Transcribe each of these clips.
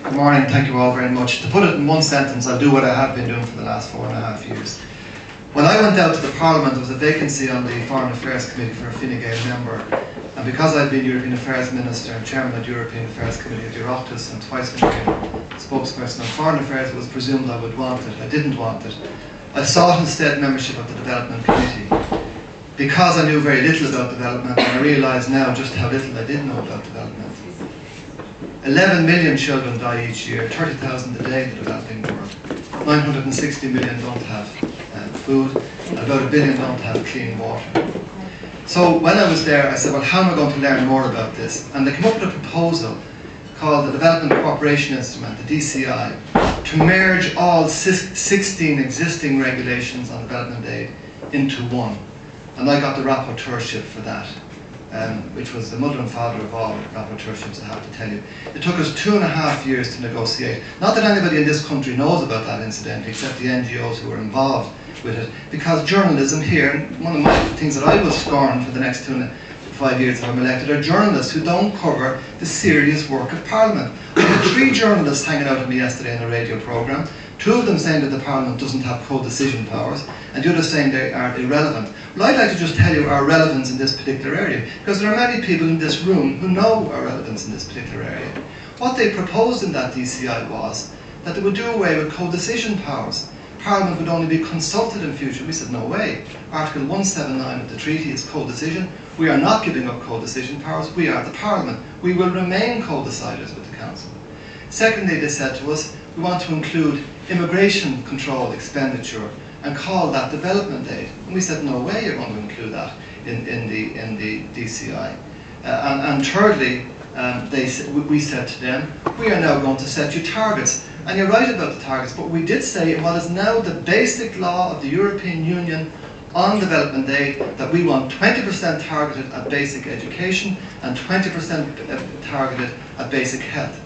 Good morning, thank you all very much. To put it in one sentence, I'll do what I have been doing for the last 4.5 years. When I went out to the Parliament, there was a vacancy on the Foreign Affairs Committee for a Fine Gael member, and because I've been European Affairs Minister and Chairman of the European Affairs Committee at the Dóchas and twice been spokesperson on Foreign Affairs, it was presumed I would want it. I didn't want it. I sought instead membership of the Development Committee. Because I knew very little about development, and I realise now just how little I did know about development. 11 million children die each year, 30,000 a day in the developing world. 960 million don't have food, and about 1 billion don't have clean water. So when I was there, I said, well, how am I going to learn more about this? And they came up with a proposal called the Development Cooperation Instrument, the DCI, to merge all 16 existing regulations on development aid into one. And I got the rapporteurship for that. Which was the mother and father of all rapporteurships, I have to tell you. It took us 2.5 years to negotiate. Not that anybody in this country knows about that, incidentally, except the NGOs who were involved with it. Because journalism here, and one of my things that I will scorn for the next 2.5 years if I'm elected, are journalists who don't cover the serious work of Parliament. I had 3 journalists hanging out with me yesterday in a radio programme. 2 of them saying that the Parliament doesn't have co-decision powers, and the others saying they are irrelevant. Well, I'd like to just tell you our relevance in this particular area, because there are many people in this room who know our relevance in this particular area. What they proposed in that DCI was that they would do away with co-decision powers. Parliament would only be consulted in future. We said, no way. Article 179 of the treaty is co-decision. We are not giving up co-decision powers. We are the Parliament. We will remain co-deciders with the Council. Secondly, they said to us, we want to include immigration control expenditure and call that development aid. And we said, no way you're going to include that in the DCI. And thirdly, we said to them, we are now going to set you targets. And you're right about the targets, but we did say in what is now the basic law of the European Union on development aid that we want 20% targeted at basic education and 20% targeted at basic health.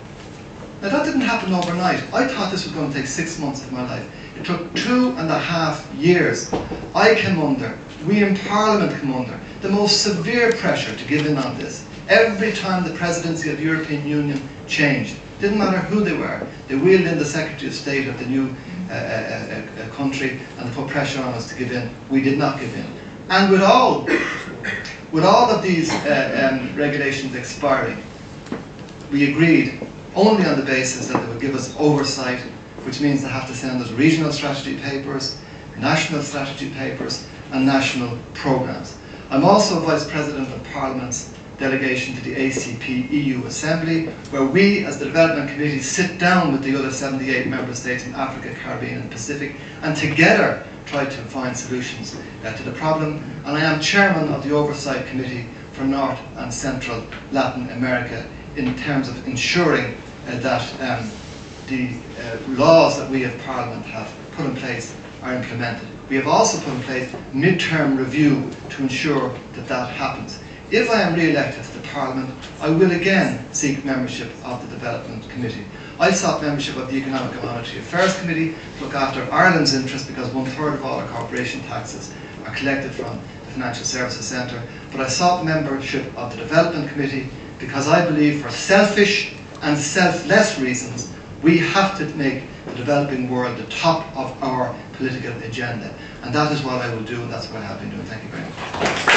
Now that didn't happen overnight. I thought this was going to take 6 months of my life. It took 2.5 years. I came under, we in Parliament came under, the most severe pressure to give in on this. Every time the presidency of the European Union changed, didn't matter who they were, they wheeled in the Secretary of State of the new country and they put pressure on us to give in. We did not give in. And with all of these regulations expiring, we agreed only on the basis that they would give us oversight, which means they have to send us regional strategy papers, national strategy papers, and national programmes. I'm also Vice President of Parliament's delegation to the ACP EU Assembly, where we, as the Development Committee, sit down with the other 78 member states in Africa, Caribbean and Pacific, and together try to find solutions to the problem. And I am Chairman of the Oversight Committee for North and Central Latin America, in terms of ensuring that the laws that we as Parliament have put in place are implemented. We have also put in place mid-term review to ensure that that happens. If I am re-elected to the Parliament, I will again seek membership of the Development Committee. I sought membership of the Economic and Monetary Affairs Committee to look after Ireland's interests, because 1/3 of all our corporation taxes are collected from the Financial Services Centre. But I sought membership of the Development Committee because I believe, for selfish and selfless reasons, we have to make the developing world the top of our political agenda. And that is what I will do, and that's what I have been doing. Thank you very much.